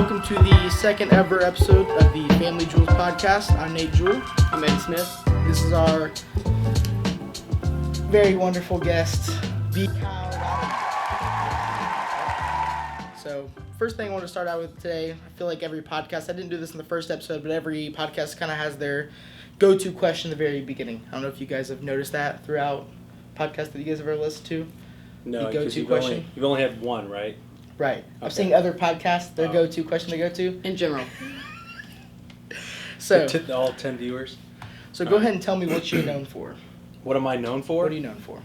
welcome to the second ever episode of the Family Jewels podcast. I'm Nate Jewell. I'm Eddie Smith. This is our very wonderful guest, Kyle Loudermilk. So, first thing I want to start out with today, I feel like every podcast, I didn't do this in the first episode, but every podcast kind of has their go-to question at the very beginning. I don't know if you guys have noticed that throughout podcasts that you guys have ever listened to. No, the go-to because question. you've only had one, right? Right. Okay. I've seen other podcasts, their go-to question they go to. In general. So, All 10 viewers. so go ahead and tell me what you're known for. What am I known for? What are you known for?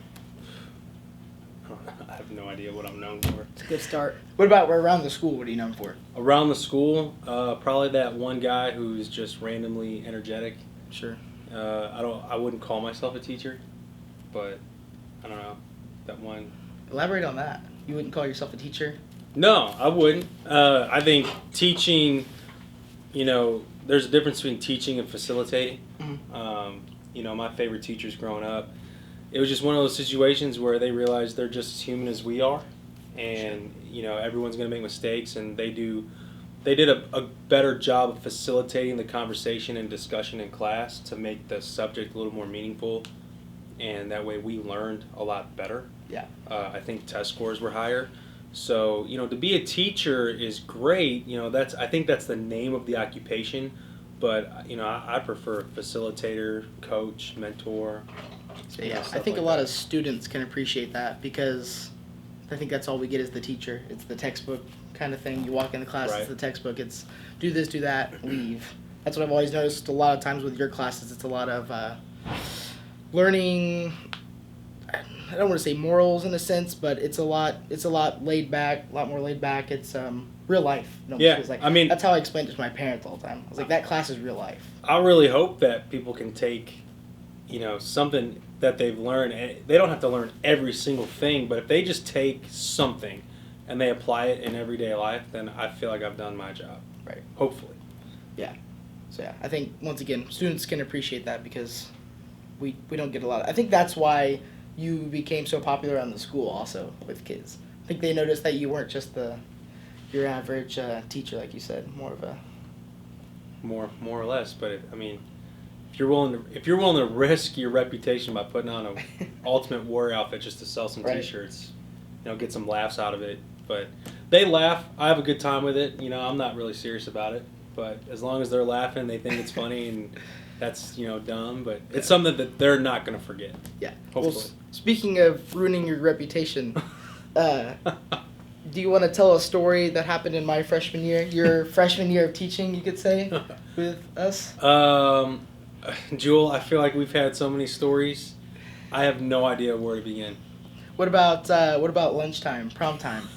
I have no idea what I'm known for. It's a good start. What about around the school? What are you known for? Around the school, probably that one guy who's just randomly energetic. Sure. I wouldn't call myself a teacher, but I don't know. That one. Elaborate on that. You wouldn't call yourself a teacher? No, I wouldn't. I think teaching, there's a difference between teaching and facilitating. Mm-hmm. My favorite teachers growing up, it was just one of those situations where they realized they're just as human as we are. And, everyone's going to make mistakes, and they did a better job of facilitating the conversation and discussion in class to make the subject a little more meaningful. And that way we learned a lot better. Yeah. I think test scores were higher. So, to be a teacher is great. I think that's the name of the occupation. But, I prefer facilitator, coach, mentor. Yeah, I think a lot of students can appreciate that because I think that's all we get is the teacher. It's the textbook kind of thing. You walk in the class, Right. It's the textbook. It's do this, do that, leave. That's what I've always noticed a lot of times with your classes. It's a lot of learning. I don't want to say morals in a sense, but it's a lot laid back, a lot more laid back. It's real life. Yeah, Feels like. I mean, that's how I explained it to my parents all the time. I was like, that class is real life. I really hope that people can take, something that they've learned. And they don't have to learn every single thing, but if they just take something and they apply it in everyday life, then I feel like I've done my job. Right. Hopefully. Yeah. So yeah, I think once again, students can appreciate that because we don't get a lot. I think that's why you became so popular on the school also with kids. I think they noticed that you weren't just your average teacher, like you said, more of a More or less, but if you're willing to risk your reputation by putting on a Ultimate Warrior outfit just to sell some Right. T-shirts, get some laughs out of it. But they laugh. I have a good time with it. I'm not really serious about it, but as long as they're laughing, they think it's funny, and that's dumb. But it's something that they're not going to forget. yeah. Hopefully. Well, speaking of ruining your reputation, do you want to tell a story that happened in my freshman year? Your freshman year of teaching, you could say, with us? Jewel, I feel like we've had so many stories. I have no idea where to begin. What about lunchtime, prom time?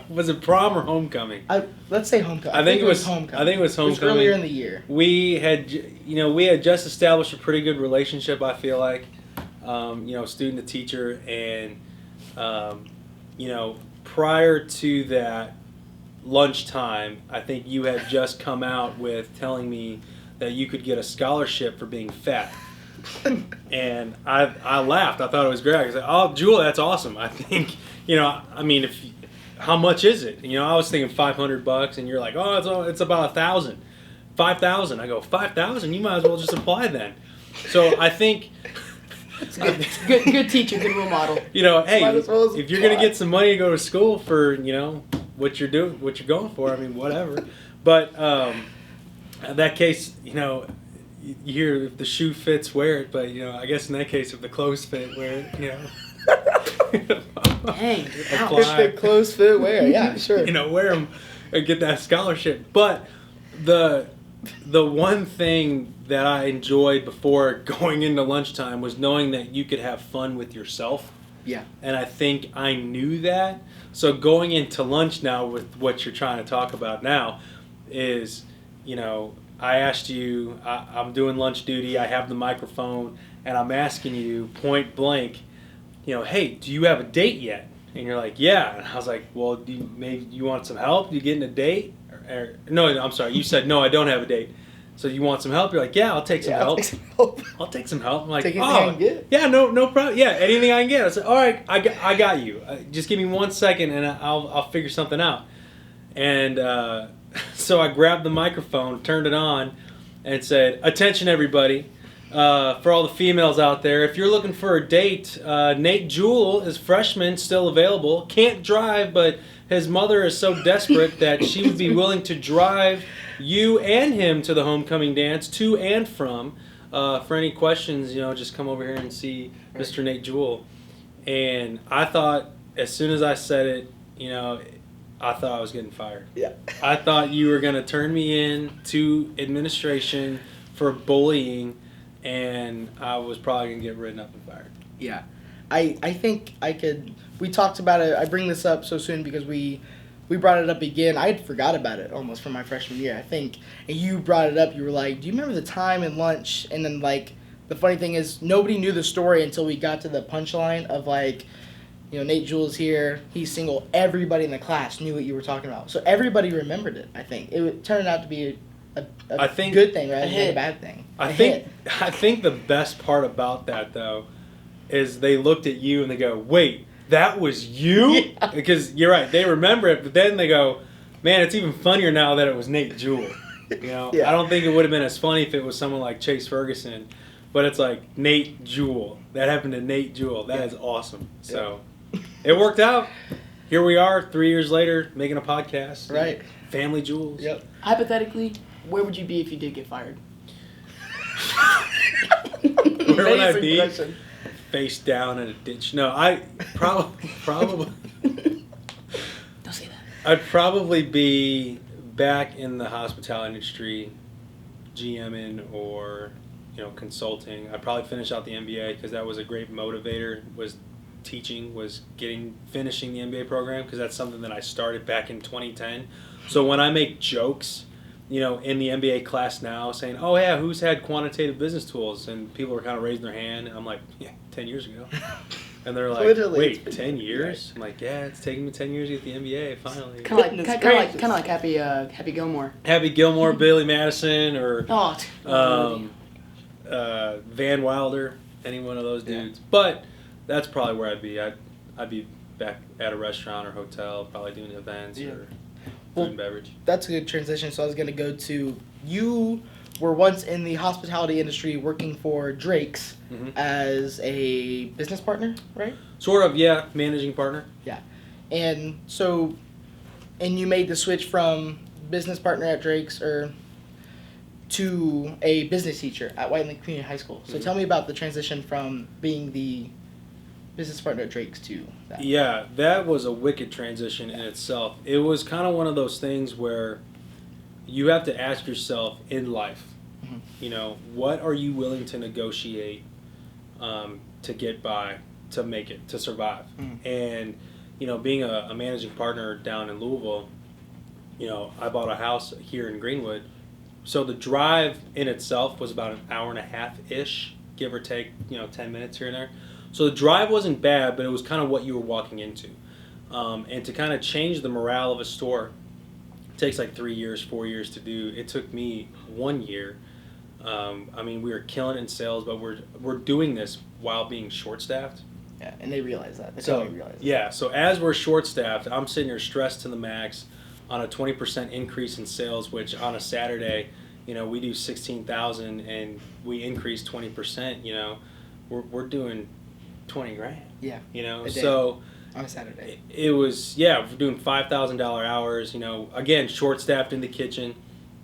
Was it prom or homecoming? Let's say homecoming. I think it was homecoming. I think it was homecoming. It was earlier in the year. We had just established a pretty good relationship. I feel like, student to teacher, and prior to that lunchtime, I think you had just come out with telling me that you could get a scholarship for being fat. And I laughed. I thought it was great. I said, "Oh, Jewel, that's awesome." I think, how much is it? I was thinking $500, and you're like, "Oh, it's about 1,000, 5,000." I go, 5,000? You might as well just apply then. So I think, It's good teacher, good role model. Hey, Might as well if you're gonna get some money to go to school for, what you're going for, whatever. But in that case, you hear if the shoe fits, wear it. But I guess in that case, if the clothes fit, wear it. Dang, If the clothes fit, wear. Yeah, sure. Wear them and get that scholarship. But the one thing that I enjoyed before going into lunchtime was knowing that you could have fun with yourself. Yeah. And I think I knew that. So going into lunch now with what you're trying to talk about now is, I asked you, I'm doing lunch duty, I have the microphone, and I'm asking you point blank, hey, do you have a date yet? And you're like, yeah. And I was like, well, maybe you want some help? You getting a date? No, I'm sorry. You said, no, I don't have a date. So you want some help? You're like, yeah, I'll take some help. I'll take some help. I'm like, take anything I can get. Yeah, no problem. Yeah, anything I can get. I said, all right, I got you. Just give me 1 second and I'll figure something out. And So I grabbed the microphone, turned it on, and said, "Attention, everybody. For all the females out there, if you're looking for a date, Nate Jewell is freshman, still available. Can't drive, but his mother is so desperate that she would be willing to drive you and him to the homecoming dance, to and from. For any questions, just come over here and see Mr. Nate Jewell." And I thought, as soon as I said it, I thought I was getting fired. Yeah. I thought you were going to turn me in to administration for bullying, and I was probably going to get written up and fired. Yeah. I think I could... We talked about it. I bring this up so soon because we brought it up again. I had forgot about it almost from my freshman year, I think. And you brought it up. You were like, do you remember the time in lunch? And then, the funny thing is, nobody knew the story until we got to the punchline of, Nate Jewell's here. He's single. Everybody in the class knew what you were talking about. So everybody remembered it, I think. It turned out to be a good thing rather than a bad thing. I think the best part about that, though, is they looked at you and they go, "Wait, that was you?" Yeah. Because you're right, they remember it, but then they go, "Man, it's even funnier now that it was Nate Jewell." Yeah. I don't think it would have been as funny if it was someone like Chase Ferguson, but it's like Nate Jewell. That happened to Nate Jewell. That is awesome. So it worked out. Here we are 3 years later making a podcast. Right. Family Jewels. Yep. Hypothetically, where would you be if you did get fired? Where would I Amazing be? question. Face down in a ditch. No, I probably Don't say that. I'd probably be back in the hospitality industry, GMing or consulting. I'd probably finish out the MBA because that was a great motivator. Was finishing the MBA program, because that's something that I started back in 2010. So when I make jokes, in the MBA class now, saying, "Oh yeah, who's had quantitative business tools?" and people are kind of raising their hand, and I'm like, "Yeah, 10 years ago." And they're like, Literally. "Wait, 10 years?" I'm like, "Yeah, it's taking me 10 years to get the MBA finally." Kind of like Happy Gilmore. Happy Gilmore, Billy Madison, or Oh. Van Wilder, any one of those dudes. But that's probably where I'd be. I'd be back at a restaurant or hotel, probably doing events or food and beverage. That's a good transition. So I was going to go to, you were once in the hospitality industry working for Drake's as a business partner, right? Sort of, yeah, managing partner. Yeah. And so, and you made the switch from business partner at Drake's to a business teacher at White Lake Community High School. So tell me about the transition from being the business partner at Drake's to that. Yeah, that was a wicked transition in itself. It was kind of one of those things where you have to ask yourself in life, what are you willing to negotiate to get by, to make it, to survive? And, being a managing partner down in Louisville, I bought a house here in Greenwood. So the drive in itself was about an hour and a half-ish, give or take, 10 minutes here and there. So the drive wasn't bad, but it was kind of what you were walking into. And to kind of change the morale of a store, it takes like 3 years, 4 years to do. It took me 1 year. We were killing it in sales, but we're doing this while being short-staffed. Yeah, and they realize that. So as we're short-staffed, I'm sitting here stressed to the max on a 20% increase in sales, which on a Saturday, we do 16,000 and we increase 20%, we're doing 20 grand. Yeah. So on a Saturday. It was, we're doing $5,000 hours, again, short-staffed in the kitchen.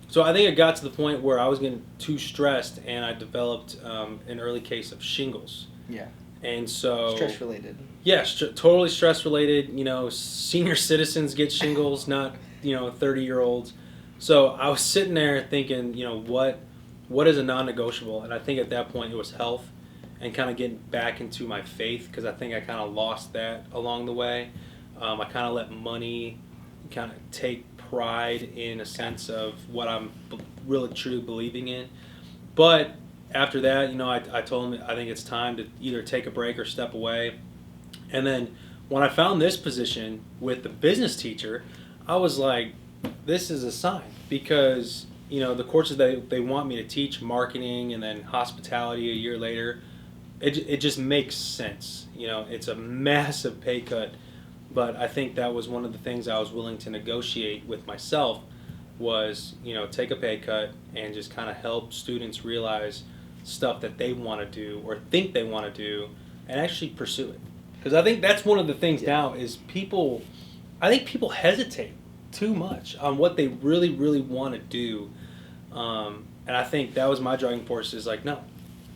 So I think it got to the point where I was getting too stressed and I developed an early case of shingles. Yeah. And so... Stress-related. Yes, totally stress-related. Senior citizens get shingles, not, 30-year-olds. So I was sitting there thinking, what is a non-negotiable? And I think at that point it was health and kind of getting back into my faith, because I think I kind of lost that along the way. I kind of let money kind of take pride in a sense of what I'm really truly believing in. But after that, I told him I think it's time to either take a break or step away. And then when I found this position with the business teacher, I was like, this is a sign, because the courses that they want me to teach, marketing and then hospitality a year later, it just makes sense. It's a massive pay cut, but I think that was one of the things I was willing to negotiate with myself was, take a pay cut and just kind of help students realize stuff that they want to do or think they want to do and actually pursue it. Because I think that's one of the things now is people hesitate too much on what they really, really want to do. And I think that was my driving force is like, no,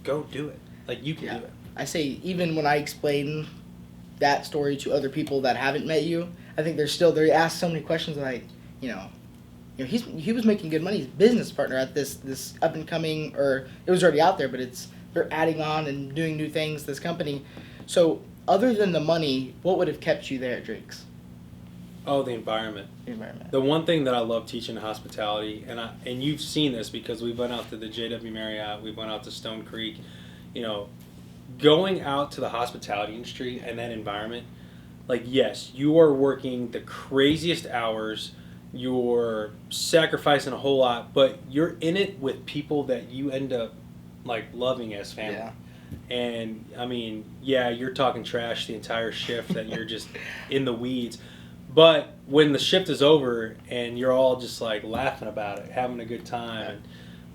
go do it. Like, you can do it. I say, even when I explain that story to other people that haven't met you, I think they ask so many questions like, he was making good money. He's a business partner at this up and coming, or it was already out there, but they're adding on and doing new things, this company. So other than the money, what would have kept you there at Drake's? Oh, the environment. The environment. The one thing that I love teaching hospitality, and you've seen this because we went out to the JW Marriott, we went out to Stone Creek, going out to the hospitality industry and that environment, like, yes, you are working the craziest hours, you're sacrificing a whole lot, but you're in it with people that you end up, like, loving as family. Yeah. And, I mean, yeah, you're talking trash the entire shift that you're just in the weeds. But when the shift is over and you're all just, like, laughing about it, having a good time,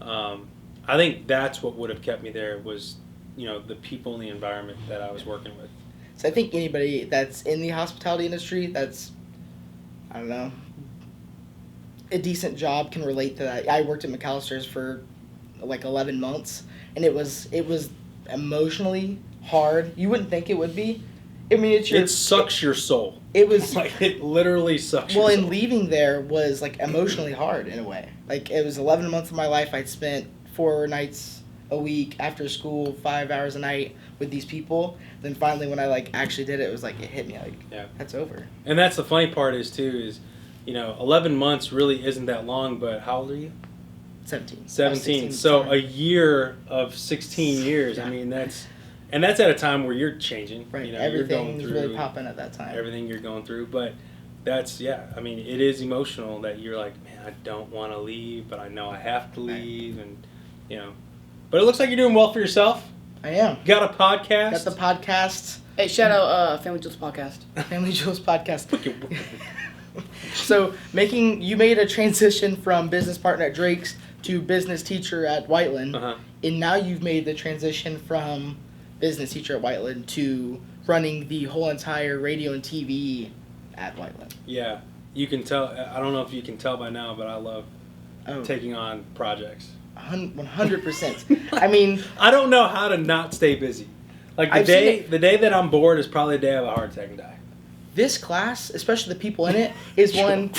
and I think that's what would have kept me there was, the people and the environment that I was working with. So I think anybody that's in the hospitality industry that's, I don't know, a decent job can relate to that. I worked at McAllister's for like 11 months, and it was emotionally hard. You wouldn't think it would be. I mean, it sucks your soul. It was like, it literally sucks your soul. Well, and leaving there was like emotionally hard in a way. Like, it was 11 months of my life I'd spent 4 nights a week after school, 5 hours a night with these people. Then finally, when I like actually did it, it was like it hit me like, yeah, that's over. And that's the funny part is 11 months really isn't that long, but how old are you? 17. 17. So a year of 16 years. Yeah. I mean, that's at a time where you're changing. Right. Everything's really popping at that time. Everything you're going through, but that's I mean, it is emotional that you're like, man, I don't want to leave, but I know I have to leave, and But it looks like you're doing well for yourself. I am. Got a podcast. Got the podcast. Hey, shout out Family Jewels podcast. Family Jewels podcast. So you made a transition from business partner at Drake's to business teacher at Whiteland, and now you've made the transition from business teacher at Whiteland to running the whole entire radio and TV at Whiteland. Yeah, you can tell. I don't know if you can tell by now, but I love taking on projects. 100%. I mean, I don't know how to not stay busy. Like the day that I'm bored is probably the day I have a heart attack and die. This class, especially the people in it, is one.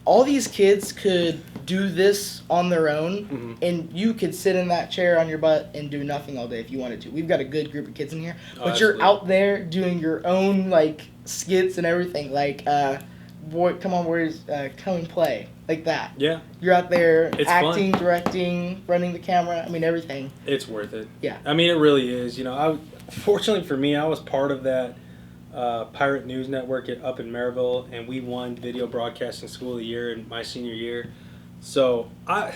All these kids could do this on their own, and you could sit in that chair on your butt and do nothing all day if you wanted to. We've got a good group of kids in here, but you're out there doing your own like skits and everything. Like, boy, come on, boys, come and play like that. Yeah, you're out there acting, fun. Directing, running the camera. I mean, everything. It's worth it. Yeah, I mean, it really is. Fortunately for me, I was part of that. Pirate News Network up in Maryville, and we won Video Broadcasting School of the Year in my senior year. So, I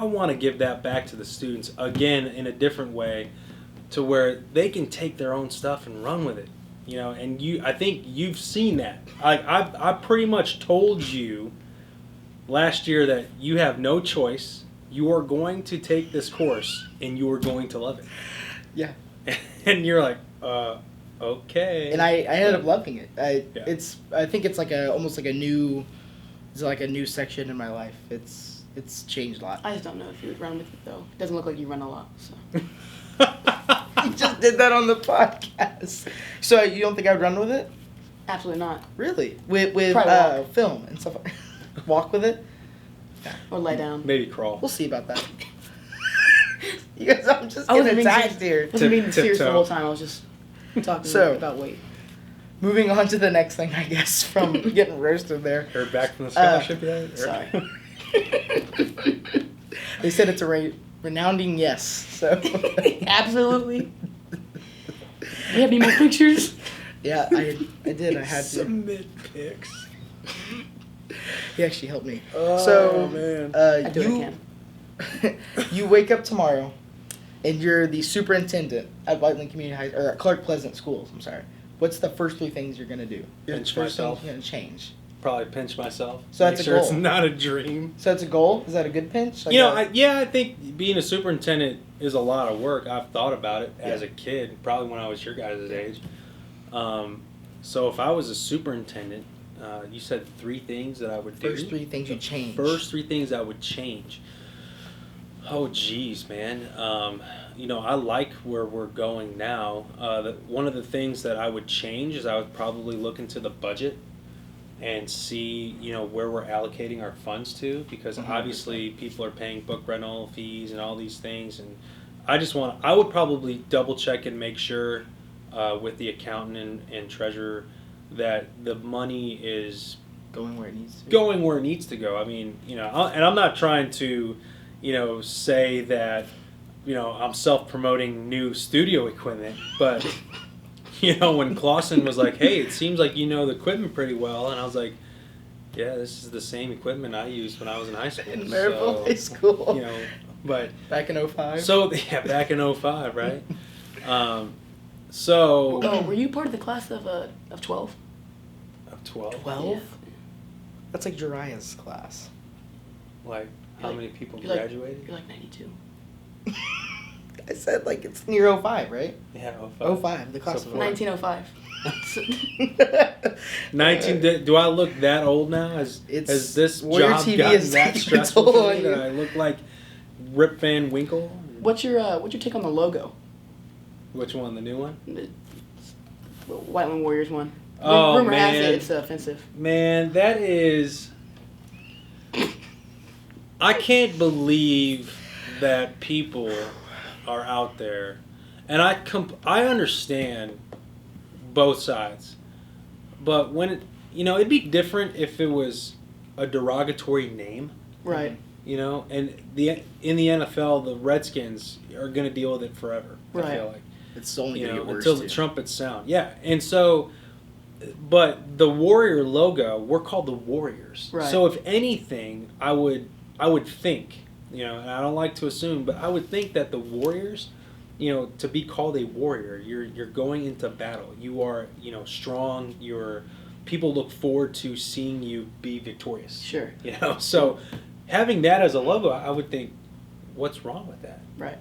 want to give that back to the students, again, in a different way, to where they can take their own stuff and run with it. And I think you've seen that. I pretty much told you last year that you have no choice. You are going to take this course, and you are going to love it. Yeah. And you're like, okay. And I ended up loving it. I think it's almost like a new section in my life. It's changed a lot. I just don't know if you would run with it though. It doesn't look like you run a lot. So. You just did that on the podcast. So you don't think I would run with it? Absolutely not. Really? With film and stuff. Walk with it? Or lay down. Maybe crawl. We'll see about that. You guys, I'm just getting attacked here. I wasn't being serious the whole time. I was just talking about weight. Moving on to the next thing, I guess, from getting roasted there. Heard back from the scholarship yet? Sorry. They said it's a resounding yes. So absolutely. Do you have any more pictures? Yeah, I did. I had to submit pics. He actually helped me. Oh man. I do what I can. You wake up tomorrow, and you're the superintendent at Whiteland Community High or at Clark Pleasant Schools. I'm sorry. What's the first 3 things you're gonna do? Pinch first myself. thing you're gonna change. probably pinch myself. So that's make a sure it's goal. not a dream. So that's a goal? Is that a good pinch? Like You know, I think being a superintendent is a lot of work. I've thought about it as a kid, probably when I was your guys' age. So if I was a superintendent, you said 3 things that I would do. First 3 things you change. First 3 things I would change. Oh, geez, man. You know, I like where we're going now. One of the things that I would change is I would probably look into the budget and see, you know, where we're allocating our funds to, because 100%. obviously people are paying book rental fees and all these things, and I would probably double check and make sure with the accountant and treasurer that the money is going where it needs to. Going where it needs to go. I mean, you know, and I'm not trying to, you know, say that, you know, I'm self-promoting new studio equipment, but you know, when Clausen was like, "Hey, it seems like you know the equipment pretty well," and I was like, "Yeah, this is the same equipment I used when I was in high school." In Maryville High School. You know, but back in 05. So yeah, back in 05, right? So. Oh, were you part of the class of 12? Of 12. 12? Yeah. That's like Jariah's class. Like how You're many people you're graduated? You're like 92. I said like it's near 05, right? Yeah, 05. 05, the class So of four. 1905. 19. Do I look that old now? Has this Warrior job TV gotten is that taking stressful its toll for on me you. that I look like Rip Van Winkle? What's your take on the logo? Which one? The new one? The Whiteland Warriors one. Oh, Rumor has man. it it's offensive. Man, that is. I can't believe that people are out there, and I understand both sides, but when it, you know, it'd be different if it was a derogatory name, Right. you know, and in the NFL the Redskins are going to deal with it forever. Right. I feel like It's only you going to know get worse until too. the trumpets sound. Yeah, and so. But the Warrior logo, we're called the Warriors. Right. So if anything, I would think, you know, and I don't like to assume, but I would think that the Warriors, you know, to be called a warrior, you're going into battle. You are, you know, strong. People look forward to seeing you be victorious. Sure. You know, so having that as a logo, I would think, what's wrong with that? Right.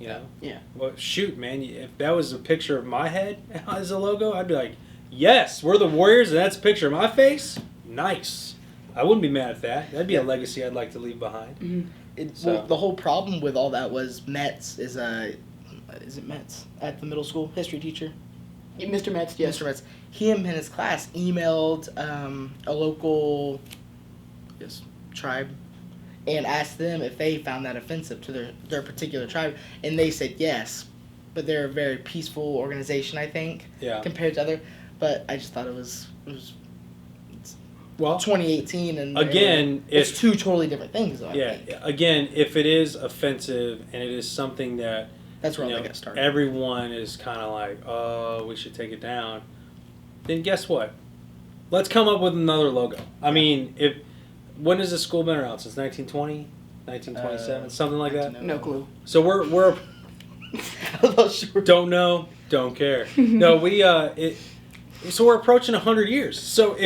You know. Yeah. Well, shoot, man, if that was a picture of my head as a logo, I'd be like, yes, we're the Warriors, and that's a picture of my face. Nice. I wouldn't be mad at that. That'd be a legacy I'd like to leave behind. Mm-hmm. Well, the whole problem with all that was Metz is it Metz at the middle school history teacher? Yeah, Mr. Metz, yes. Mr. Metz. Him and his class emailed a local tribe and asked them if they found that offensive to their particular tribe, and they said yes, but they're a very peaceful organization, I think, compared to other. But I just thought it's well 2018, and again, it's 2 totally different things. Though, I think. Again, if it is offensive and it is something that That's where I got started. everyone is kind of like, oh, we should take it down, then guess what? Let's come up with another logo. I mean, when has this school been around? Since 1920, 1927, something like that. No clue. So we're don't know, don't care. No, so we're approaching 100 years. So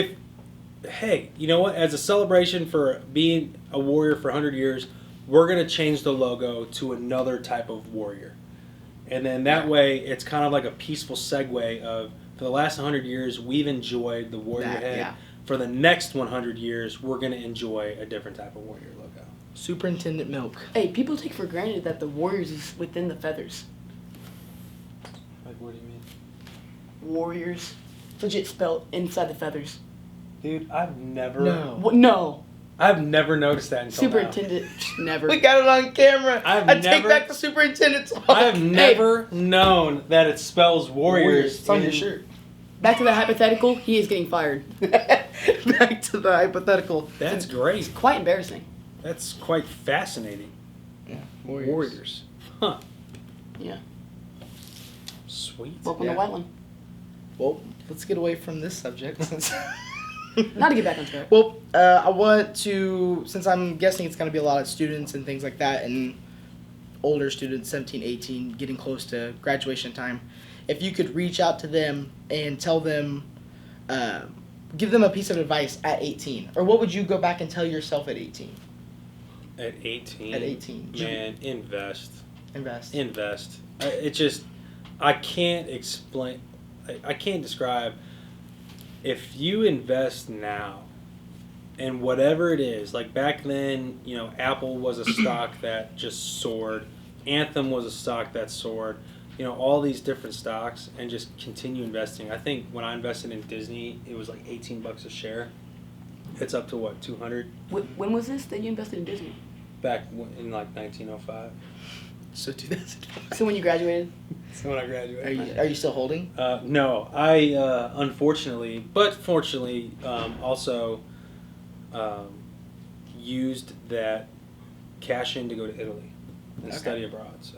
hey, you know what? As a celebration for being a warrior for 100 years, we're going to change the logo to another type of warrior. And then that way, it's kind of like a peaceful segue of, for the last 100 years, we've enjoyed the warrior head. Yeah. For the next 100 years, we're going to enjoy a different type of warrior logo. Superintendent Milk. Hey, people take for granted that the Warriors is within the feathers. Like, what do you mean? Warriors. Legit spelled inside the feathers. Dude, I've never... No. What? No. I've never noticed that until Superintendent, never. We got it on camera. I've I never- take back the superintendent's talk. I have never known that it spells warriors. It's on your shirt. Back to the hypothetical, he is getting fired. Back to the hypothetical. That's It's great. quite embarrassing. That's quite fascinating. Yeah, Warriors. Huh. Yeah. Sweet. Welcome to Whiteland. Well, let's get away from this subject. Not to get back on track. Well, I want to, since I'm guessing it's going to be a lot of students and things like that, and older students, 17, 18, getting close to graduation time, if you could reach out to them and tell them give them a piece of advice at 18, or what would you go back and tell yourself at 18? At 18? At 18. Man, invest. Invest. I can't explain, I can't describe, if you invest now, and whatever it is, like back then, Apple was a stock that just soared, Anthem was a stock that soared, all these different stocks, and just continue investing. I think when I invested in Disney, it was like $18 a share. It's up to what, 200? When was this that you invested in Disney? Back in like 1905. So 2005. So when you graduated? So when I graduated. Are you still holding? No, I unfortunately, but fortunately, also used that cash in to go to Italy and study abroad. So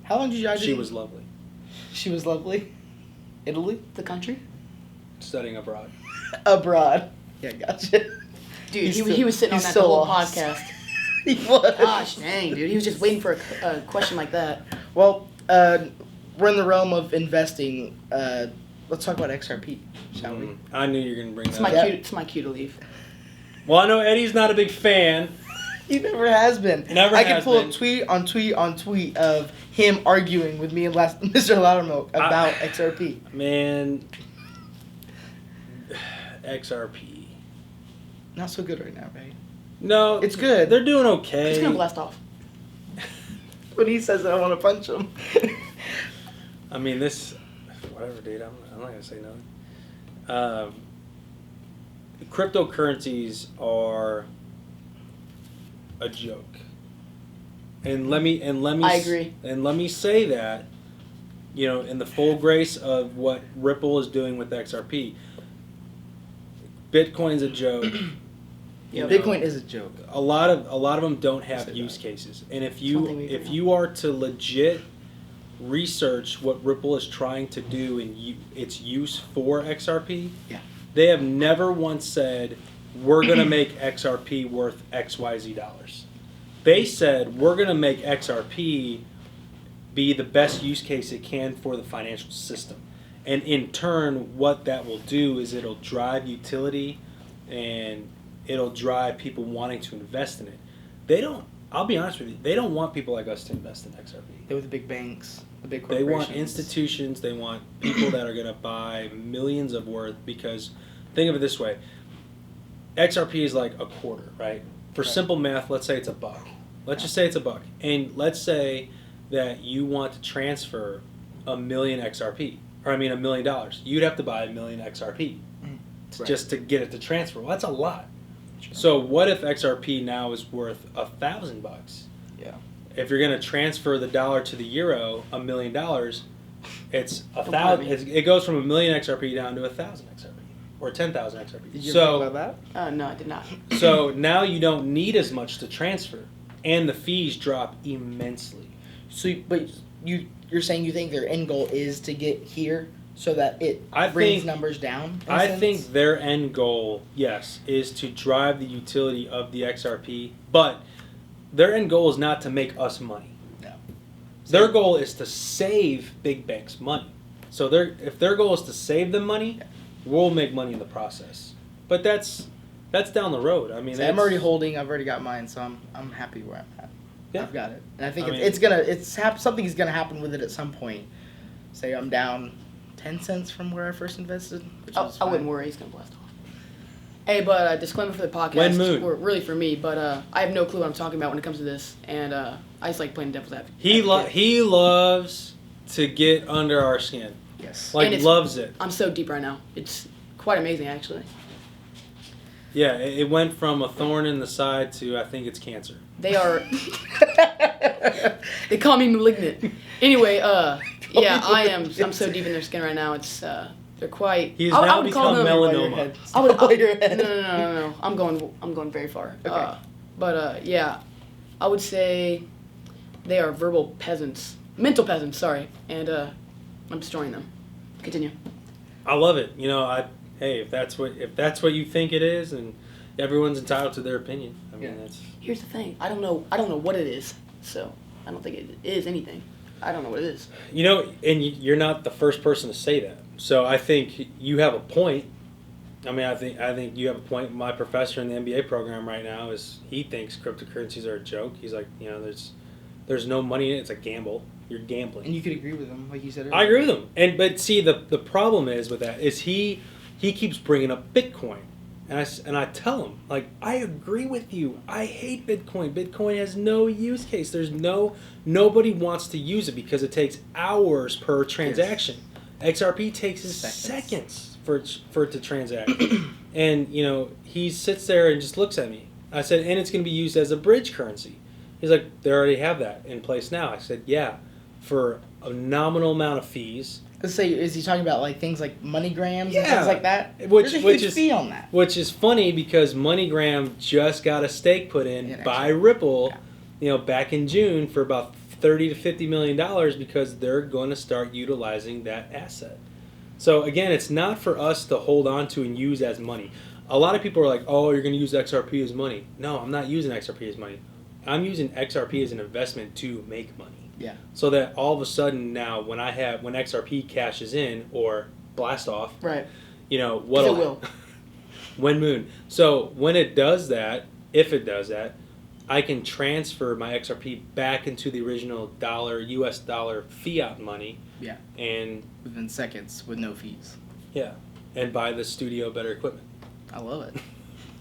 how long did you? She was lovely. She was lovely. Italy, the country. Studying abroad. Abroad. Yeah, gotcha. Dude, he was sitting on that the whole podcast. He was. Gosh, dang, dude. He was just waiting for a question like that. Well, we're in the realm of investing. Let's talk about XRP, shall we? I knew you were going to bring It's that my up. cue. It's my cue to leave. Well, I know Eddie's not a big fan. He never has been. I can pull up tweet on tweet of him arguing with me and Mr. Loudermilk about XRP. Man, XRP. Not so good right now, right? No, it's good. They're doing okay. It's gonna blast off. When he says that, I want to punch him. I mean, whatever, dude. I'm not gonna say nothing. Cryptocurrencies are a joke, and let me. I agree. And let me say that, in the full grace of what Ripple is doing with XRP, Bitcoin's a joke. Yeah, Bitcoin is a joke. A lot of them don't have use cases, and if you are to legit research what Ripple is trying to do in its use for XRP, they have never once said we're going to make XRP worth XYZ dollars. They said we're going to make XRP be the best use case it can for the financial system, and in turn, what that will do is it'll drive utility and it'll drive people wanting to invest in it. I'll be honest with you, they don't want people like us to invest in XRP. They're the big banks, the big They corporations. want institutions, they want people that are going to buy millions of worth, because think of it this way. XRP is like a quarter, right? For simple math, let's say it's $1. Let's just say it's $1. And let's say that you want to transfer $1 million XRP, or $1 million. You'd have to buy 1 million XRP just to get it to transfer. Well, that's a lot. So what if XRP now is worth $1,000? Yeah. If you're going to transfer the dollar to the euro, $1 million, it's 1,000. It goes from 1 million XRP down to 1,000 XRP or 10,000 XRP. Did you ever think about that? No, I did not. So now you don't need as much to transfer, and the fees drop immensely. So, but you're saying you think their end goal is to get here so that it brings numbers down? I think their end goal, yes, is to drive the utility of the XRP, but their end goal is not to make us money. No. Their goal is to save big banks money. So if their goal is to save them money, we'll make money in the process. But that's down the road. I mean, I'm already holding. I've already got mine, so I'm happy where I'm at. Yeah. I've got it, and I think something's gonna happen with it at some point. Say I'm down 10 cents from where I first invested. I wouldn't worry. It's gonna blast off. Hey, but disclaimer for the podcast. When moon. Or really for me, but I have no clue what I'm talking about when it comes to this, and I just like playing devil's advocate. He loves to get under our skin. Yes. Loves it. I'm so deep right now. It's quite amazing, actually. Yeah, it went from a thorn in the side to I think it's cancer. They are. They call me malignant. Anyway, yeah, I'm so deep in their skin right now. It's they're quite. He's now become melanoma. No. I'm going very far. Okay. Yeah, I would say they are verbal peasants, mental peasants. Sorry, and I'm destroying them. Continue. I love it. Hey, if that's what you think it is, and everyone's entitled to their opinion. I mean, that's. Here's the thing. I don't know what it is, so I don't think it is anything. I don't know what it is. And you're not the first person to say that. So I think you have a point. I mean, I think you have a point. My professor in the MBA program right now he thinks cryptocurrencies are a joke. He's like, there's no money in it. It's a gamble. You're gambling. And you could agree with him, like you said earlier. I agree with him. But see, the problem is with that is he keeps bringing up Bitcoin, and I tell him, like, I agree with you. I hate Bitcoin. Bitcoin has no use case. Nobody wants to use it because it takes hours per transaction. Yes. XRP takes seconds for it to transact. And, he sits there and just looks at me. I said, and it's going to be used as a bridge currency. He's like, they already have that in place now. I said, yeah, for a nominal amount of fees. Let's say, is he talking about like things like MoneyGrams and things like that? There's a huge fee on that. Which is funny because MoneyGram just got a stake put in by Ripple, back in June for about $30 to $50 million because they're going to start utilizing that asset. So again, it's not for us to hold on to and use as money. A lot of people are like, oh, you're going to use XRP as money. No, I'm not using XRP as money. I'm using XRP as an investment to make money. Yeah. So that all of a sudden now, when XRP cashes in or blast off, right? What it will. When moon. So when it does that, if it does that, I can transfer my XRP back into the original US dollar fiat money. Yeah. And within seconds with no fees. Yeah. And buy the studio better equipment. I love it.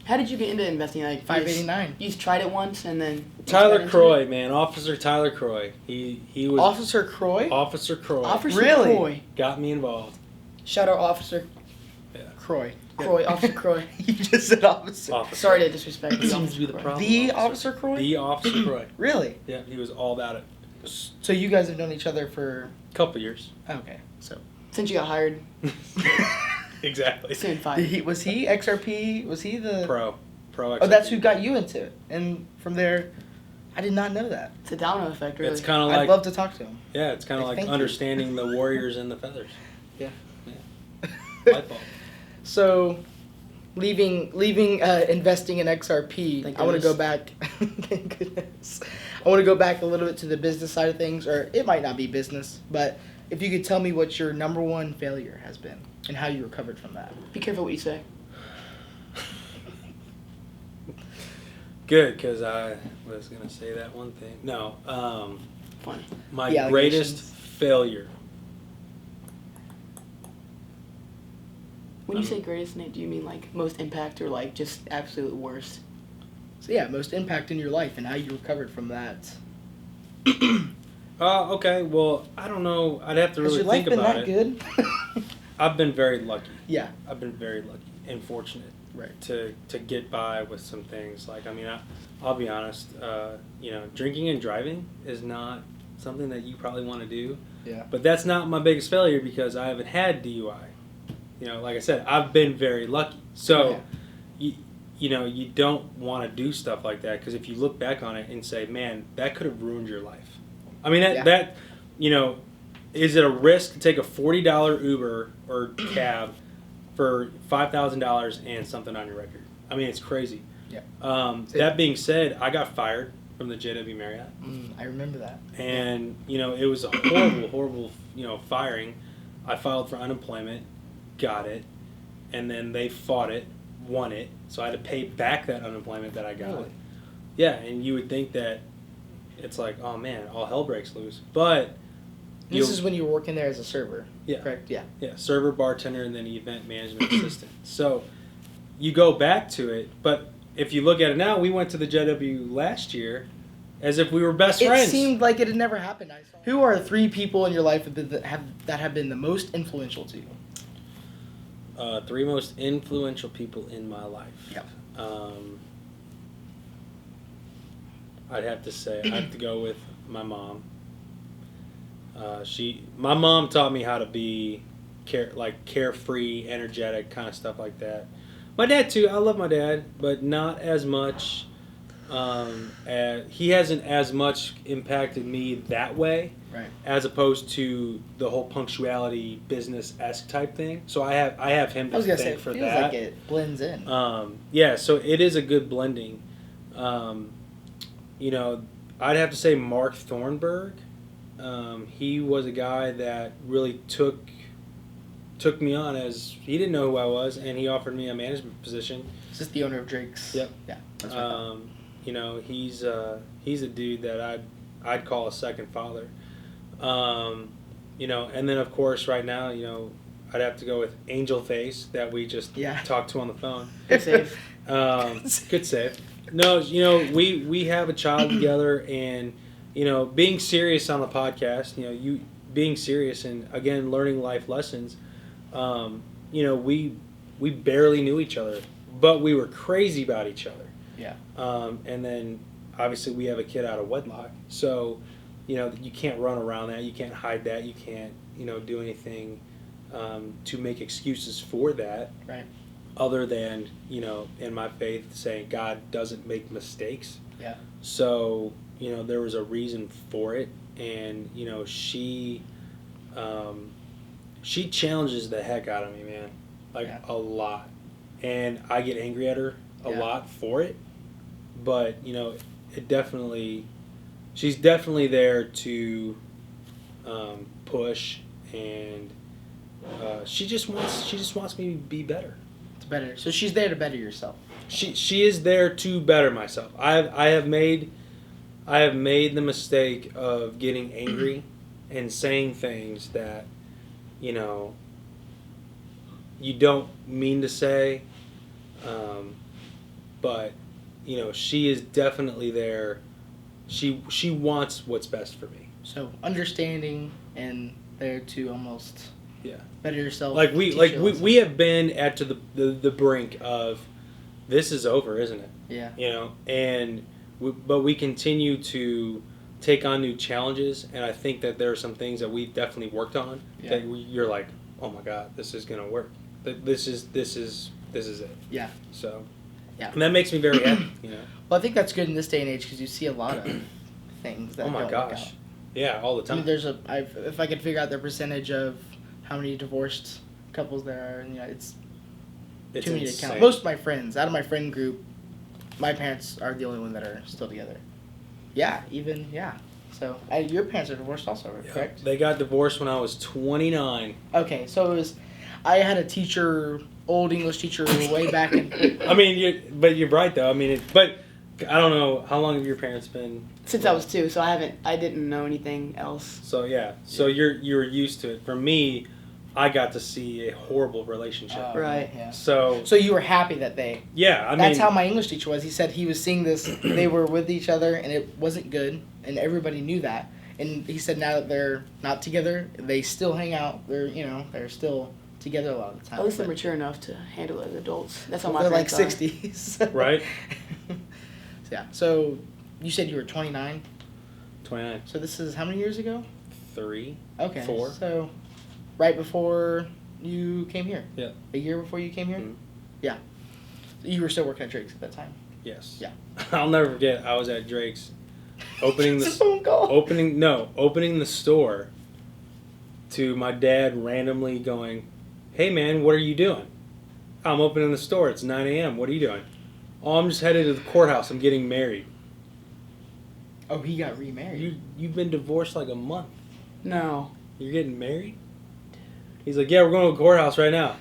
How did you get into investing? Like $5.89. You just tried it once and then Tyler Croy, man, Officer Tyler Croy. He was Officer Croy. Officer Croy. Officer really? Croy Got me involved. Shout out Officer. Yeah. Croy. Croy, Officer Croy. You just said officer. Sorry to disrespect you. Seems to be the problem. The Officer Croy? The Officer Croy. Really? Yeah, he was all about it. So you guys have known each other for a couple years. Okay, so since you got hired. Exactly. Soon five. Was he XRP? Was he the Pro XRP. Oh, that's who got you into it, and from there, I did not know that. It's a domino effect, really. It's kind of like I'd love to talk to him. Yeah, it's kind of like understanding the warriors and the feathers. Yeah. Light bulb. So, leaving investing in XRP, I want to go back. Thank goodness. I want to go back a little bit to the business side of things, or it might not be business, but if you could tell me what your number one failure has been and how you recovered from that. Be careful what you say. Good, because I was going to say that one thing. No. Fun. My greatest failure. When you say greatest, Nate, do you mean like most impact or like just absolute worst? So yeah, most impact in your life and how you recovered from that. Okay, well, I don't know. I'd have to really think about it. Has your life been that good? I've been very lucky. Yeah. I've been very lucky and fortunate. Right. To get by with some things. Like, I mean, I'll be honest, drinking and driving is not something that you probably want to do. Yeah. But that's not my biggest failure because I haven't had DUI. Like I said, I've been very lucky. So, you don't want to do stuff like that because if you look back on it and say, man, that could have ruined your life. I mean, is it a risk to take a $40 Uber or cab for $5,000 and something on your record? I mean, it's crazy. Yeah. That being said, I got fired from the JW Marriott. I remember that. And, it was a horrible, horrible, firing. I filed for unemployment, got it, and then they fought it, won it, so I had to pay back that unemployment that I got. Really? Yeah, and you would think that it's like, oh man, all hell breaks loose. But this is when you were working there as a server. Yeah. Correct? Yeah. Yeah, server, bartender, and then event management assistant. So you go back to it, but if you look at it now, we went to the JW last year as if we were best friends. It seemed like it had never happened. Who are 3 people in your life that have been the most influential to you? 3 most influential people in my life. Yep. I'd have to say I have to go with my mom. My mom taught me how to be carefree, energetic, kind of stuff like that. My dad too. I love my dad, but not as much. He hasn't as much impacted me that way, right? As opposed to the whole punctuality, business-esque type thing. So I have him to thank for that. It feels like it blends in. Yeah. So it is a good blending. I'd have to say Mark Thornburg. He was a guy that really took took me on as he didn't know who I was, and he offered me a management position. Is this the owner of Drake's? Yep. Yeah. That's what I thought. You know, he's a dude that I'd call a second father. You know, and then of course right now, you know, I'd have to go with Angel Face that we just talked to on the phone. Good save. Good save. No, you know, we have a child together, and you know, being serious on the podcast, you know, you being serious and again learning life lessons. You know, we barely knew each other, but we were crazy about each other. Yeah. And then obviously we have a kid out of wedlock, so you know you can't run around that, you can't hide that, you can't, you know, do anything to make excuses for that. Right. Other than, you know, in my faith, saying God doesn't make mistakes. Yeah. So, you know, there was a reason for it, and you know, she challenges the heck out of me, man, like a lot, and I get angry at her a lot for it. But you know, she's definitely there to push, and she just wants me to be better. It's better. So she's there to better yourself. She is there to better myself. I have made the mistake of getting angry and saying things that, you know, you don't mean to say, but you know, she is definitely there. She wants what's best for me. So understanding and there to almost better yourself. We have been at to the brink of this is over, isn't it? Yeah. You know, and but we continue to take on new challenges, and I think that there are some things that we've definitely worked on that you're like, oh my God, this is gonna work. This is it. Yeah. So. Yeah. And that makes me very happy, you know. Well, I think that's good in this day and age because you see a lot of things that oh my don't work gosh. out. Yeah, all the time. I mean, if I could figure out the percentage of how many divorced couples there are, you know, it's too many to count. Most of my friends, out of my friend group, my parents are the only one that are still together. Yeah, So your parents are divorced also, correct? They got divorced when I was 29. Okay, so it was. I had a teacher, old English teacher, way back in. I mean, you're right though. I mean, but I don't know how long have your parents been. Since I was 2, so I didn't know anything else. So so you're used to it. For me, I got to see a horrible relationship. Right. Yeah. So you were happy that they. Yeah, I mean. That's how my English teacher was. He said he was seeing this. They were with each other, and it wasn't good, and everybody knew that. And he said now that they're not together, they still hang out. They're still together a lot of the time. At least they're mature enough to handle it as adults. That's how my they're like parents 60s. Right. Yeah. So you said you were 29. 29. So this is how many years ago? 3. Okay. 4. So right before you came here. Yeah. A year before you came here. Mm-hmm. Yeah. You were still working at Drake's at that time. Yes. Yeah. I'll never forget. I was at Drake's, opening It's a phone call. opening the store, to my dad randomly going, "Hey man, what are you doing?" "I'm opening the store. It's 9 a.m. What are you doing?" "Oh, I'm just headed to the courthouse. I'm getting married." Oh, he got remarried. You've been divorced like a month. No. You're getting married? He's like, "Yeah, we're going to the courthouse right now."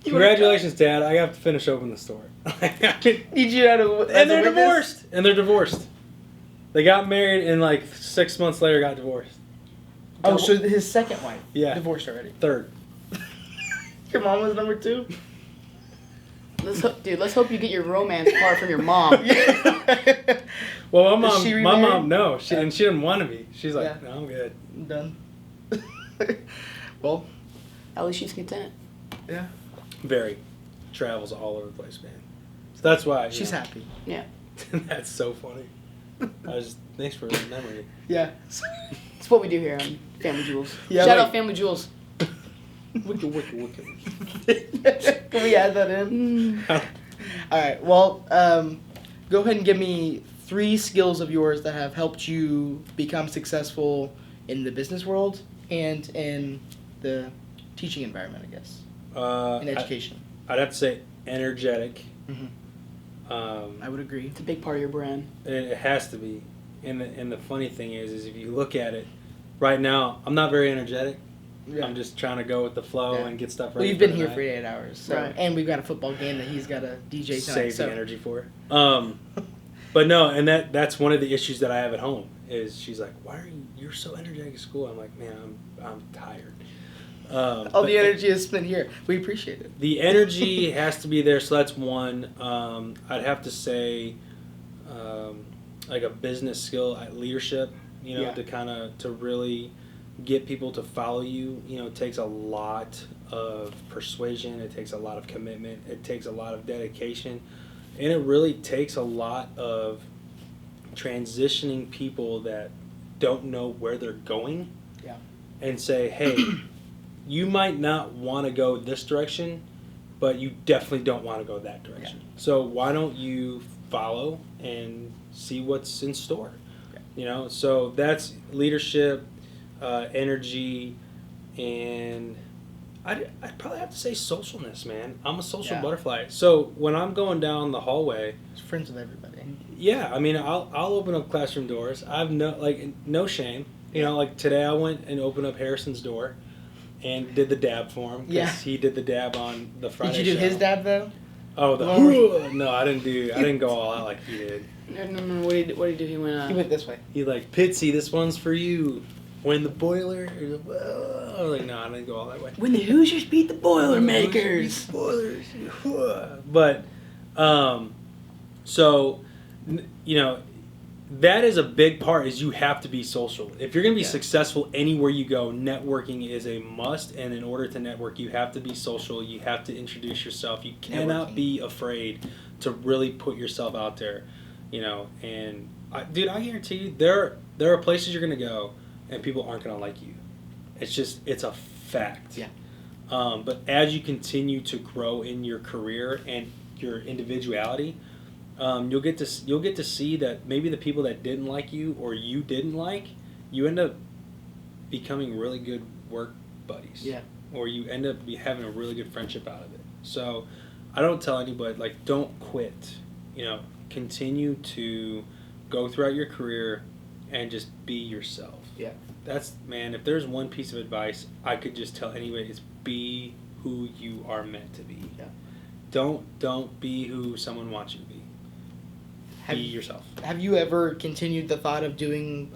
"Congratulations, Dad. I have to finish opening the store." Need you out of And they're divorced. They got married and like 6 months later got divorced. Oh, so his second wife. Yeah. Divorced already. Third. Your mom was number 2? Let's hope you get your romance part from your mom. Well, Is she my remarried? mom, no, she didn't want to be. She's like, Yeah. "No, I'm good." I'm done. Well, At least she's content. yeah. Very. Travels all over the place, man. So that's why. She's happy. Yeah. That's so funny. Thanks for the memory. Yeah. That's what we do here on Family Jewels. Yeah, Shout like- out Family Jewels. Wicked. Can we add that in? All right. Well, go ahead and give me 3 skills of yours that have helped you become successful in the business world and in the teaching environment, I guess, in education. I'd have to say energetic. Mhm. I would agree. It's a big part of your brand. It has to be. And the funny thing is if you look at it, right now, I'm not very energetic. Yeah. I'm just trying to go with the flow Yeah. and get stuff ready. Well, you've for been the here night. for 8 hours, so Right. and we've got a football game that he's got to DJ tonight. Save the energy for. But no, and that's one of the issues that I have at home is she's like, "Why are you're so energetic at school?" I'm like, "Man, I'm tired." All but the energy is spent here. We appreciate it. The energy has to be there, so that's one. I'd have to say, like a business skill at leadership. Yeah. To really get people to follow you. It takes a lot of persuasion. It takes a lot of commitment. It takes a lot of dedication, and it really takes a lot of transitioning people that don't know where they're going. Yeah. And say, hey. You might not want to go this direction, but you definitely don't want to go that direction. Yeah. So why don't you follow and see what's in store? Yeah. So that's leadership, energy, and I'd probably have to say socialness, man. I'm a social butterfly. So when I'm going down the hallway, Just friends with everybody. yeah, I mean, I'll open up classroom doors. I've no shame. Like today I went and opened up Harrison's door. And did the dab for him because he did the dab on the Friday. Did you do show. his dab though? Oh, no, I didn't go all out like he did. No. What did he do? He went. He went this way. He like, Pitsy, this one's for you. When the boiler. I was like, no, I didn't go all that way. When the Hoosiers beat the Boilermakers. Boilers. But, so, that is a big part. Is you have to be social. If you're going to be successful anywhere you go, networking is a must. And in order to network, you have to be social. You have to introduce yourself. You cannot be afraid to really put yourself out there. And I guarantee you, there are places you're going to go, and people aren't going to like you. It's a fact. Yeah. But as you continue to grow in your career and your individuality. You'll get to see that maybe the people that didn't like you or you didn't like, you end up becoming really good work buddies. Yeah. Or you end up having a really good friendship out of it. So I don't tell anybody, don't quit. Continue to go throughout your career and just be yourself. Yeah. If there's one piece of advice I could just tell anybody, it's be who you are meant to be. Yeah. Don't be who someone wants you to be. Be yourself. Have you ever continued the thought of doing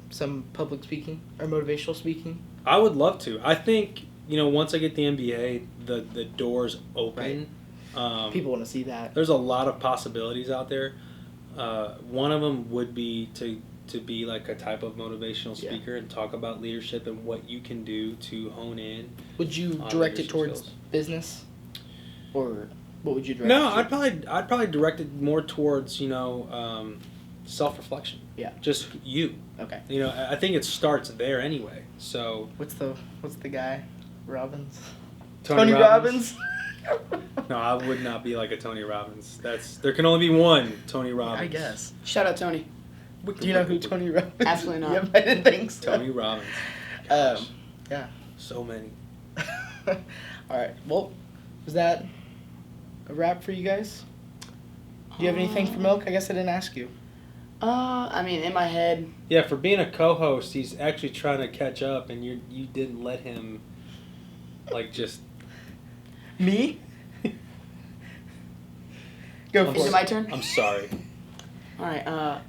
some public speaking or motivational speaking? I would love to. I think, once I get the MBA, the doors open. Right. People want to see that. There's a lot of possibilities out there. One of them would be to be like a type of motivational speaker and talk about leadership and what you can do to hone in. Would you direct it towards business? Or what would you direct? No, I'd probably direct it more towards self-reflection. Yeah. Just you. Okay. I think it starts there anyway. So. What's the guy? Robbins. Tony Robbins. No, I would not be like a Tony Robbins. There can only be one Tony Robbins. I guess. Shout out Tony. Do you know who Tony Robbins is? Absolutely not. Yep, I didn't think so. Tony Robbins. Gosh, Yeah. so many. All right. Well, was that a wrap for you guys? Do you have anything for Milk? I guess I didn't ask you. In my head. Yeah, for being a co-host, he's actually trying to catch up, and you didn't let him, just. Me? Go for Is it my turn? I'm sorry. All right.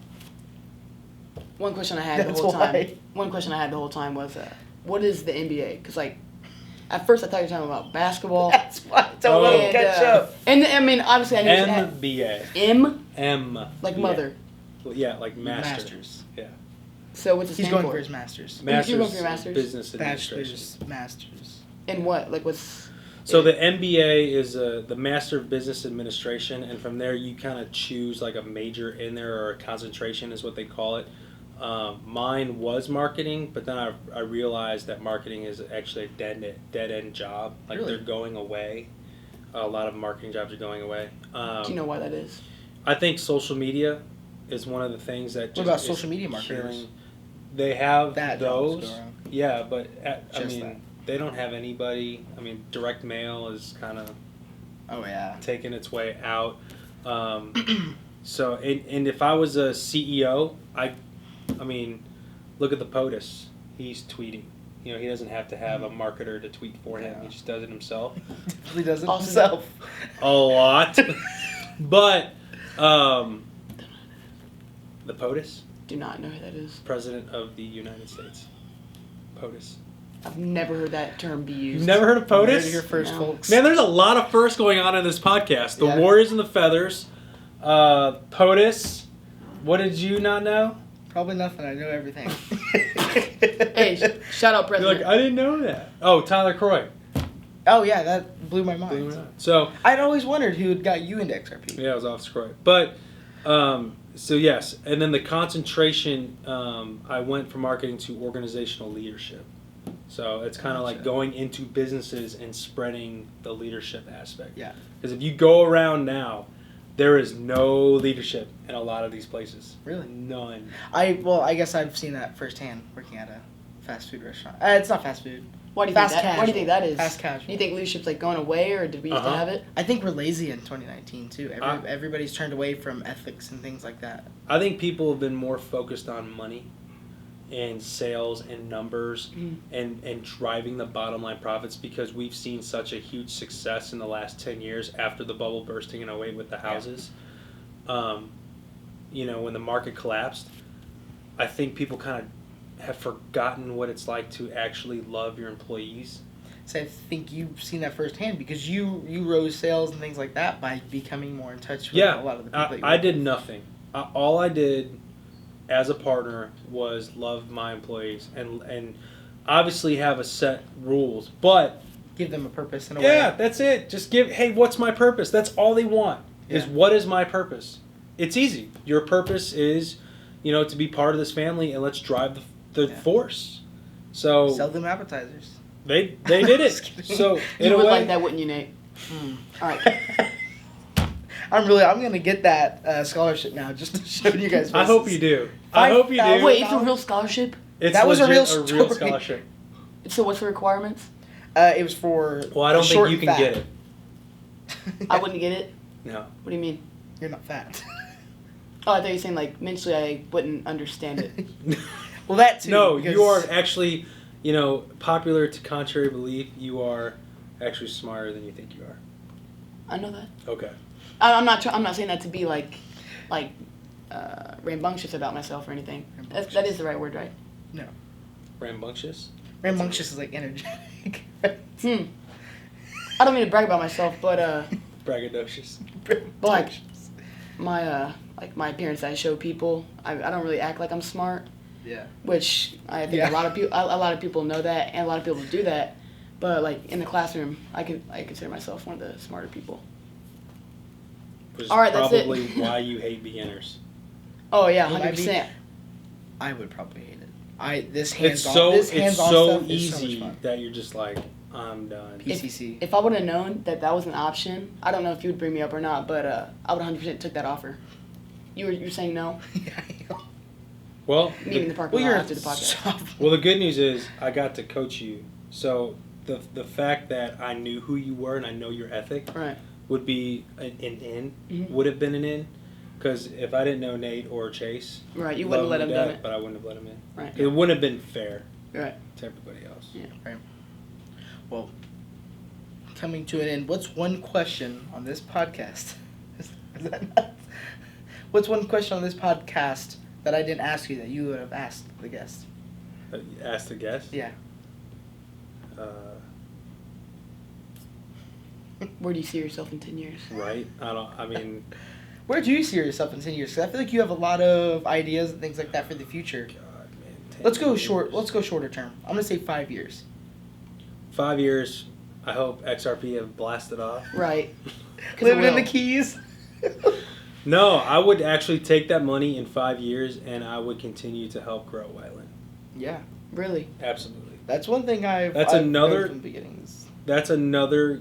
One question I had That's the whole time. why. One question I had the whole time was, what is the NBA? Because at first I thought you were talking about basketball. That's why. Don't let him catch up. And obviously I knew MBA. M. Like mother. Well, yeah, like masters. Yeah. So what's it He's stand going for? for his masters. Masters. You're going for your masters? Business administration. Masters. And what? What's? So the MBA is the Master of Business Administration, and from there you kind of choose a major in there, or a concentration is what they call it. Mine was marketing, but then I realized that marketing is actually a dead end job. Really? They're going away. A lot of marketing jobs are going away. Do you know why that is? I think social media is one of the things that. What about social media marketers? Killing. They have those. Yeah, but That. they don't have anybody. Direct mail is kind of. Oh yeah. Taking its way out. So and if I was a CEO, look at the POTUS. He's tweeting. You know, he doesn't have to have a marketer to tweet for him. Yeah. He just does it himself. He does it Also- himself. A lot. But the POTUS, Do not know who that is. President of the United States. POTUS. I've never heard that term be used. You've never heard of You heard it POTUS? here first, No. folks. Man, there's a lot of firsts going on in this podcast. The Yeah. Warriors and the Feathers, POTUS. What did you not know? Probably nothing. I know everything. Hey, shout out You're President. like, I didn't know that. Oh, Tyler Croy. Oh yeah, that blew my mind. So, I'd always wondered who had got you into XRP. yeah, it was off Croy. But, so yes. And then the concentration, I went from marketing to organizational leadership. So it's kind of like Gotcha. going into businesses and spreading the leadership aspect. Yeah. Because if you go around now, there is no leadership in a lot of these places. Really? None. I guess I've seen that firsthand working at a fast food restaurant. It's not fast food. Why do you Fast think that? Why do you think that is? Fast casual. Do you think leadership's like going away, or did we used to Uh-huh. have it? I think we're lazy in 2019 too. Everybody's turned away from ethics and things like that. I think people have been more focused on money and sales and numbers and driving the bottom line profits, because we've seen such a huge success in the last 10 years after the bubble bursting in 08 with the houses. You know, when the market collapsed, I think people kind of have forgotten what it's like to actually love your employees. So I think you've seen that firsthand because you rose sales and things like that by becoming more in touch with a lot of the people. that you I work did with. nothing. All I did as a partner was love my employees and obviously have a set rules, but Give them a purpose in a yeah, way. that's it. Just give, hey, what's my purpose? That's all they want is Yeah. what is my purpose? It's easy. Your purpose is, you know, to be part of this family and let's drive the Yeah. force. So Sell them appetizers. they did Just it. kidding. So in You a would way, like that, wouldn't you, Nate? All right. I'm gonna get that scholarship now just to show you guys. I hope you do. I hope you do. 5,000 Wait, it's a real scholarship? It's That was a legit real a real story. scholarship. So what's the requirements? It was for. Well, I don't short think you and can get fat. it. I wouldn't get it. No. What do you mean? You're not fat. Oh, I thought you were saying like mentally I wouldn't understand it. Well, that too. No, because- you are actually, you know, popular to contrary belief, you are actually smarter than you think you are. I know that. Okay. I'm not saying that to be like rambunctious about myself or anything. That is the right word, right? No. Rambunctious? Rambunctious is like energetic. I don't mean to brag about myself, but Braggadocious. like my my appearance that I show people, I don't really act like I'm smart, Yeah. which I think Yeah. a lot of people know that, and a lot of people do that. But like in the classroom, I consider myself one of the smarter people. Which is All right, that's it. probably why you hate beginners. Oh yeah, It might be- 100%. I would probably hate it. This It's hands-on. so This it's hands-on so stuff is so much easy fun. that you're just like, I'm done. PCC. If I would have known that was an option, I don't know if you would bring me up or not, but I would 100% took that offer. You're saying no? Yeah, I know. Well, Meeting in the parking Well, lot you're after the podcast. well, the good news is I got to coach you. So the fact that I knew who you were and I know your ethic Right. would be an in. Mhm. Would have been an in. Because if I didn't know Nate or Chase, Right. You wouldn't let love him to do death, it. but I wouldn't have let him in. Right. It wouldn't have been fair Right. to everybody else. Yeah. Well, coming to an end, what's one question on this podcast? Is that not? What's one question on this podcast that I didn't ask you that you would have asked the guest? Ask the guest. Yeah. Where do you see yourself in 10 years? Right. I mean. Where do you see yourself in 10 years? 'Cause I feel like you have a lot of ideas and things like that for the future. God, man. 10 Let's go years. short. Let's go shorter term. I'm gonna say 5 years. 5 years. I hope XRP have blasted off. Right. 'Cause it Living in will. the Keys. No, I would actually take that money in 5 years and I would continue to help grow Wyland. Yeah, Really? Absolutely. that's one thing I've. That's I've another- heard from the beginning. is- That's another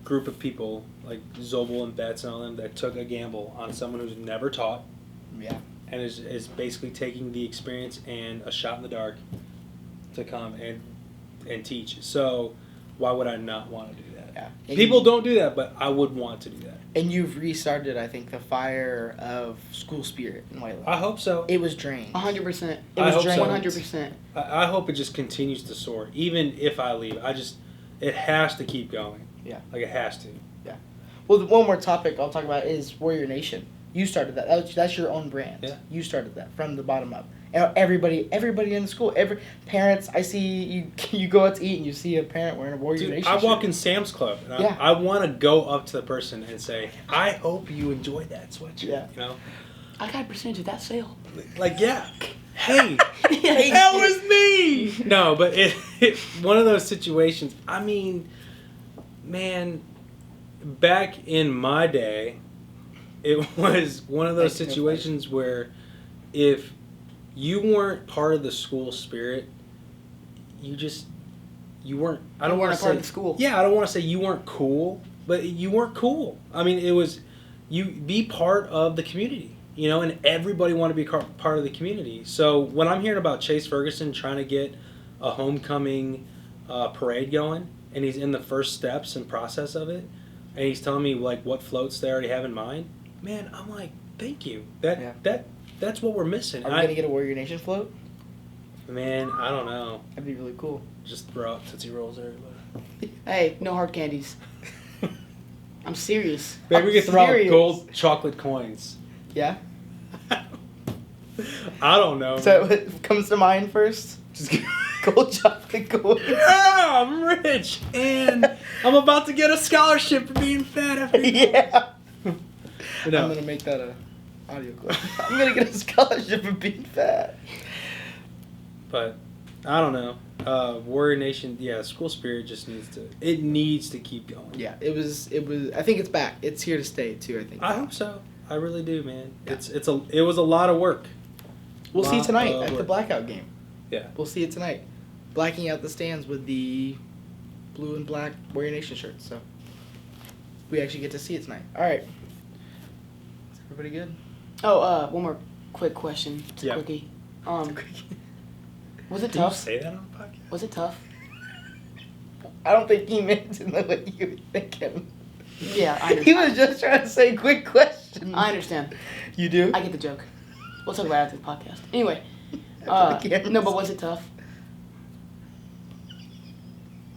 group of people like Zobel and Betts and all them that took a gamble on someone who's never taught Yeah. and is basically taking the experience and a shot in the dark to come and teach. So why would I not want to do that? Yeah. And People don't do that, but I would want to do that. And you've restarted, I think, the fire of school spirit in White Lake. I hope so. It was drained. 100%. It I was hope drained. so. 100%. I hope it just continues to soar, even if I leave. It has to keep going. Yeah. Like, it has to. Yeah. Well, the one more topic I'll talk about is Warrior Nation. You started that. That's your own brand. Yeah. You started that from the bottom up. And everybody in the school, parents, I see you go out to eat and you see a parent wearing a Warrior Nation I shirt. walk in Sam's Club and Yeah. I want to go up to the person and say, I hope you enjoy that sweatshirt. Yeah. You know? I got a percentage of that sale. Like, yeah. Hey, that was me. No, but it one of those situations. I mean, man, back in my day, it was one of those situations where if you weren't part of the school spirit, you weren't. I don't want to say part of the school. Yeah, I don't want to say you weren't cool, but you weren't cool. I mean, it was you be part of the community. You know, and everybody wanted to be part of the community. So when I'm hearing about Chase Ferguson trying to get a homecoming parade going, and he's in the first steps and process of it, and he's telling me like what floats they already have in mind, man, I'm like, thank you. That's what we're missing. Are we gonna get a Warrior Nation float? Man, I don't know. That'd be really cool. Just throw out Tootsie Rolls, everybody. Hey, no hard candies. I'm serious. Maybe we could throw out serious. gold chocolate coins. Yeah. I don't know. So what comes to mind first? Just Gold chocolate coins. yeah, I'm rich and I'm about to get a scholarship for being fat. Yeah. No. I'm gonna make that a audio clip. I'm gonna get a scholarship for being fat. But I don't know. Warrior Nation, yeah, school spirit just needs to keep going. Yeah, it was. I think it's back. It's here to stay too. I think. I hope so. I really do, man. Yeah. It was a lot of work. We'll see tonight at the work. blackout game. Yeah. We'll see it tonight. Blacking out the stands with the blue and black Warrior Nation shirts. So we actually get to see it tonight. All right. Is everybody good? Oh, one more quick question. It's a Yeah. quickie. Was it Did you tough? say that on the podcast? Was it tough? I don't think he meant it in the way you were thinking. Yeah, I He understand. was just trying to say quick question. I understand. You do? I get the joke. We'll talk about it after the podcast. Anyway, Again. no, but was it tough?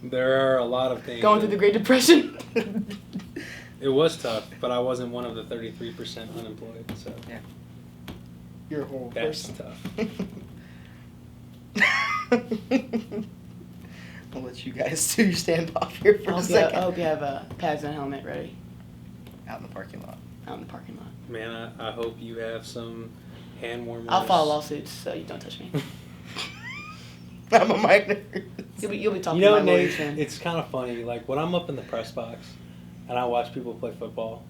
There are a lot of things. Going through the Great Depression? It was tough, but I wasn't one of the 33% unemployed, so Yeah. You're a horrible that's person. tough. I'll let you guys do your standoff here for a I second. hope you have pads and a helmet ready Out in the parking lot. out in the parking lot. Man, I hope you have some hand warmers. I'll file lawsuits, so you don't touch me. I'm a minor. You'll be talking You know, to my lawyer Nate, soon. it's kind of funny. Like, when I'm up in the press box and I watch people play football,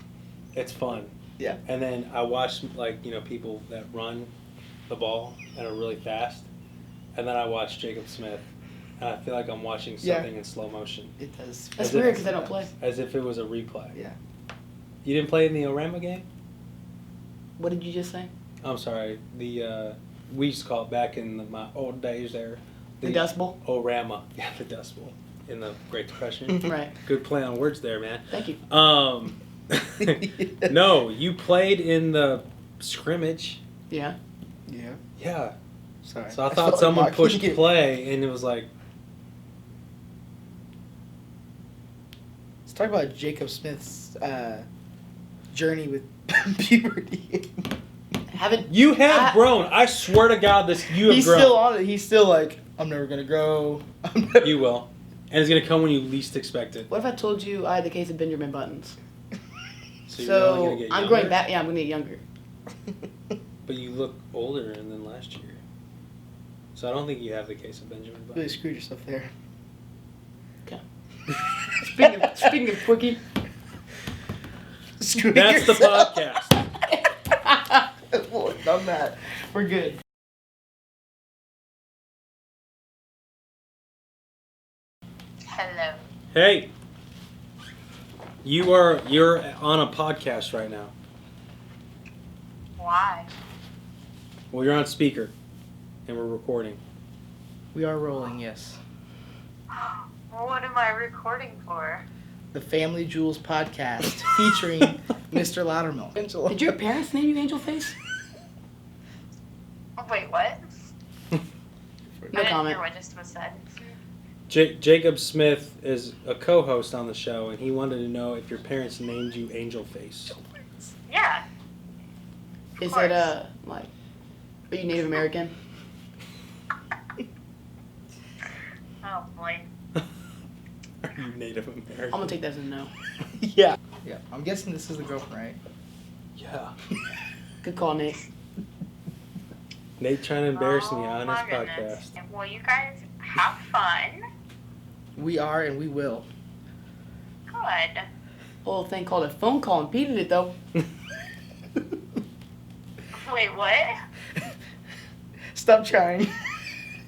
it's fun. Yeah. And then I watch, like, you know, people that run the ball and are really fast. And then I watch Jacob Smith, and I feel like I'm watching something in slow motion. It does. That's As if- weird because I don't play. As if it was a replay. Yeah. You didn't play in the Orama game? What did you just say? I'm sorry. We used to call it back in my old days there. The Dust Bowl? Orama. Yeah, the Dust Bowl. In the Great Depression. Right. Good play on words there, man. Thank you. No, you played in the scrimmage. Yeah. Yeah. Yeah. Sorry. So I felt thought like someone mocking pushed you. play, and it was like, Let's talk about Jacob Smith's journey with puberty. Haven't you have grown. I swear to God, you have He's grown. still on it. He's still like, I'm never gonna grow. You will. And it's going to come when you least expect it. What if I told you I had the case of Benjamin Buttons? So you're only So gonna get I'm younger? going back. Yeah, I'm going to get younger. But you look older than last year. So I don't think you have the case of Benjamin Really Button. screwed yourself there. Okay. Speaking of quickie, Screwed That's the yourself. podcast. Well, done that. We're good. Hello. Hey. You're on a podcast right now. Why? Well, you're on speaker. And we're recording. We are rolling, yes. What am I recording for? the Family Jewels podcast featuring Mr. Loudermilk. Did your parents name you Angel Face? Wait, what? No I didn't comment. hear what just was said. Jacob Smith is a co-host on the show, and he wanted to know if your parents named you Angel Face. Yeah. Is course. it like, are you Native American? Oh boy. Are you Native American? I'm gonna take that as a no. Yeah. Yeah. I'm guessing this is the girlfriend, right? Yeah. Good call, Nate. Nate trying to embarrass me Oh, on my his goodness. podcast. Well, you guys have fun. We are and we will. Good. Whole thing called a phone call impeded it though. Wait, what? Stop trying.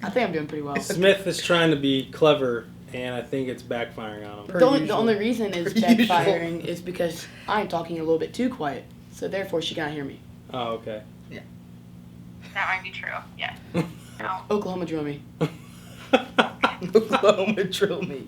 I think I'm doing pretty well. Smith is trying to be clever, and I think it's backfiring on him. Per The only usual. reason is Per backfiring is because I'm talking a little bit too quiet, so therefore she cannot hear me. Oh, okay. That might be true. Yeah. No. Oklahoma drill me. Oklahoma drill me.